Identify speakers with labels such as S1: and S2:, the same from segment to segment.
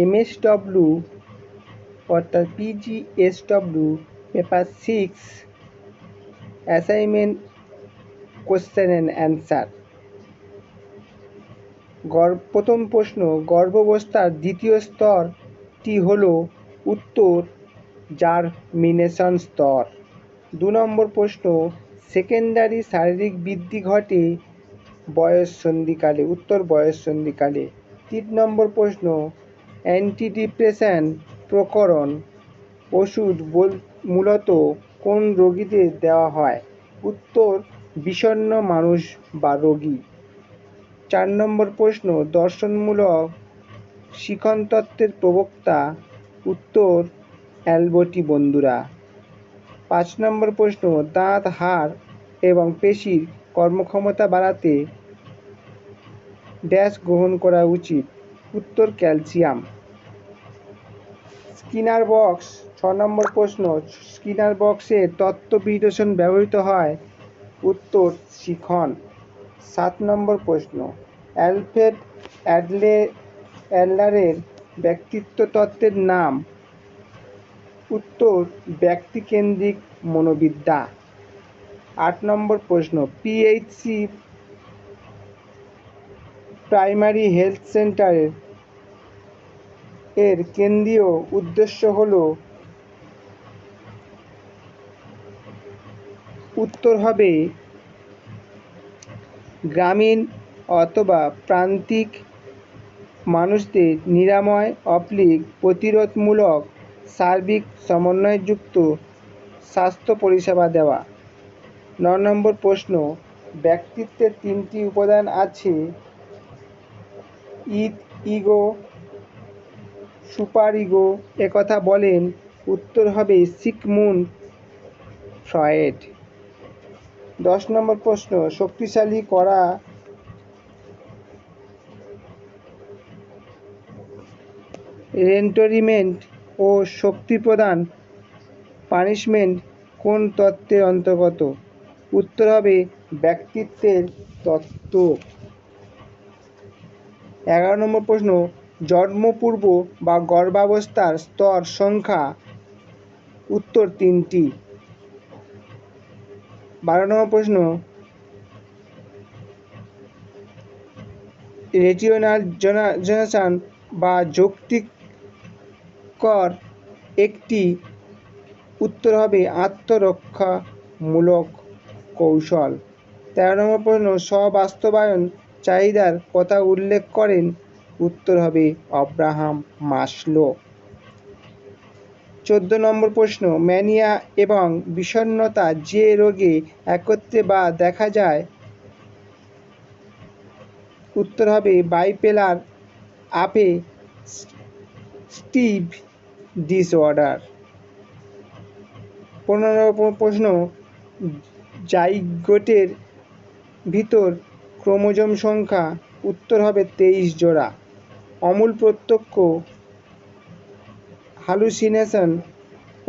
S1: MSW অর্থাৎ PGSW paper 6 assignment question and answer. প্রথম প্রশ্ন, গর্ভাবস্থার দ্বিতীয় স্তরটি হল উত্তর জার্মিনেশন স্তর। 2 নম্বর প্রশ্ন, সেকেন্ডারি শারীরিক বৃদ্ধি ঘটে বয়ঃসন্ধিকালে, উত্তর বয়ঃসন্ধিকালে। 3 নম্বর প্রশ্ন, অ্যান্টিডিপ্রেশন প্রকরণ ওষুধ মূলত কোন রোগীদের দেওয়া হয়, উত্তর বিষণ্ণ মানুষ বা রোগী। 4 নম্বর প্রশ্ন, দর্শনমূলক শিক্ষণতত্ত্বের প্রবক্তা, উত্তর অ্যালবর্টি বন্ধুরা। 5 নম্বর প্রশ্ন, দাঁত, হাড় এবং পেশির কর্মক্ষমতা বাড়াতে ড্যাশ গ্রহণ করা উচিত, উত্তর ক্যালসিয়াম। Skinner box. 6 নম্বর প্রশ্ন, স্কিনার বক্সের তত্ত্ব বিশ্লেষণ ব্যবহৃত হয়, উত্তর শিখন। 7 নম্বর প্রশ্ন, অ্যালফ্রেড অ্যাডলারের ব্যক্তিত্ব তত্ত্বের নাম, উত্তর ব্যক্তিকেন্দ্রিক মনোবিদ্যা। 8 নম্বর প্রশ্ন, PHC প্রাইমারি হেলথ সেন্টার এর কেন্দ্রীয় উদ্দেশ্য হল, উত্তর হবে গ্রামীণ অথবা প্রান্তিক মানুষদের নিরাময় প্রতিরোধমূলক সার্বিক সমন্বয়যুক্ত স্বাস্থ্য পরিষেবা দেওয়া। 9 নম্বর প্রশ্ন, ব্যক্তিত্বের 3টি উপাদান আছে, ইগো, সুপার ইগো, একথা বলেন, উত্তর হবে সিগমুন্ড ফ্রয়েড। 10 নম্বর প্রশ্ন, শক্তিশালী করা রেন্টরিমেন্ট ও শক্তি প্রদান পানিশমেন্ট কোন তত্ত্বের অন্তর্গত, উত্তর হবে ব্যক্তিত্বের তত্ত্ব। 11 নম্বর প্রশ্ন, জন্মপূর্ব বা গর্ভাবস্থার স্তর সংখ্যা, উত্তর 3টি। 12 নম্বর প্রশ্ন, রেটিওনাইজেশন বা যৌক্তিকর একটি, উত্তর হবে আত্মরক্ষামূলক কৌশল। 13 নম্বর প্রশ্ন, স্ব-বাস্তবায়ন চাহিদার কথা উল্লেখ করেন, উত্তর হবে আব্রাহাম মাসলো। 14 নম্বর প্রশ্ন, ম্যানিয়া এবং বিষণ্ণতা যে রোগে একত্রে বা দেখা যায়, উত্তর হবে বাইপোলার অ্যাফেক্টিভ ডিসঅর্ডার। 15 নম্বর প্রশ্ন, জাইগোটের ভিতর ক্রোমোজোম সংখ্যা, উত্তর হবে 23 জোড়া। অমূল প্রত্যক্ষ, হ্যালুসিনেশন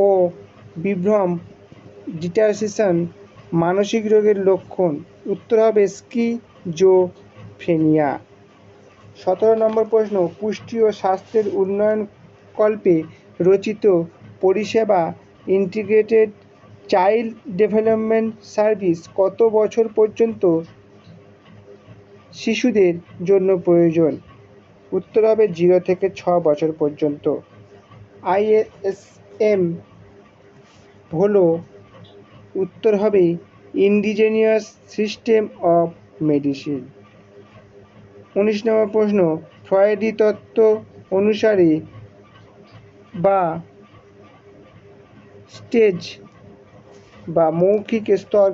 S1: ও বিভ্রম ডিসঅর্ডার মানসিক রোগের লক্ষণ, উত্তর হবে স্কিজোফ্রেনিয়া। 17 নম্বর প্রশ্ন, পুষ্টি ও স্বাস্থ্যের উন্নয়নকল্পে রচিত পরিষেবা ইন্টিগ্রেটেড চাইল্ড ডেভেলপমেন্ট সার্ভিস কত বছর পর্যন্ত শিশুদের জন্য প্রয়োজন, উত্তর হবে 0 থেকে 6 বছর পর্যন্ত। ISM হল, উত্তর হবে ইন্ডিজেনিয়াস সিস্টেম অফ মেডিসিন। 19 নম্বর প্রশ্ন, ফ্রয়েডি তত্ত্ব অনুসারে বা স্টেজ বা মৌখিক স্তর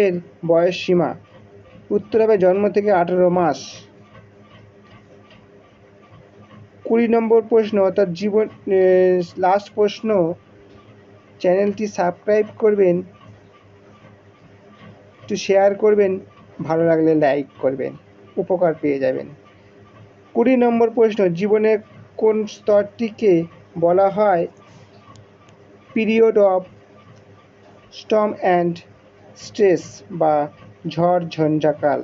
S1: এর বয়স সীমা, উত্তর হবে জন্ম থেকে 18 মাস। 20 নম্বর প্রশ্ন অর্থাৎ লাস্ট প্রশ্ন, চ্যানেলটি সাবস্ক্রাইব করবেন, একটু শেয়ার করবেন, ভালো লাগলে লাইক করবেন, উপকার পেয়ে যাবেন। 20 নম্বর প্রশ্ন, জীবনের কোন স্তরটিকে বলা হয় period of Sturm and stress বা ঝড় ঝঞ্ঝাকাল।